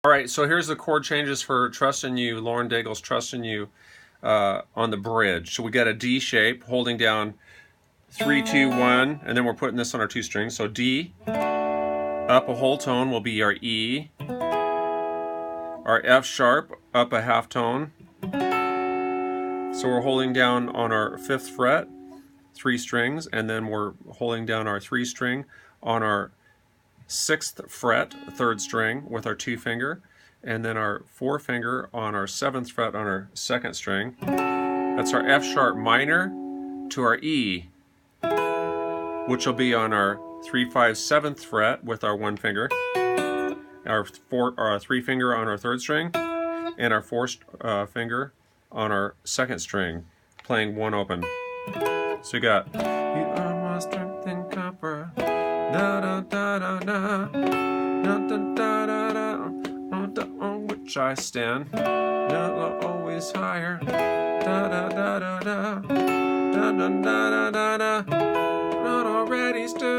All right, so here's the chord changes for Trust in You, Lauren Daigle's Trust in You on the bridge. So we got a D shape, holding down 3, 2, 1, and then we're putting this on our 2 strings. So D, up a whole tone will be our E, our F sharp, up a half tone. So we're holding down on our 5th fret, 3 strings, and then we're holding down our 3 string on our 6th fret, 3rd string with our 2 finger, and then our 4 finger on our 7th fret on our 2nd string. That's our F sharp minor to our E, which will be on our 3, 5, 7th fret with our 1 finger, our 3 finger on our 3rd string, and our 4th finger on our 2nd string, playing 1 open. So you got, you are my strength and comfort, da da da da da, da da da da da, on which I stand, always higher, da da da da da, da da da da da, not already stood.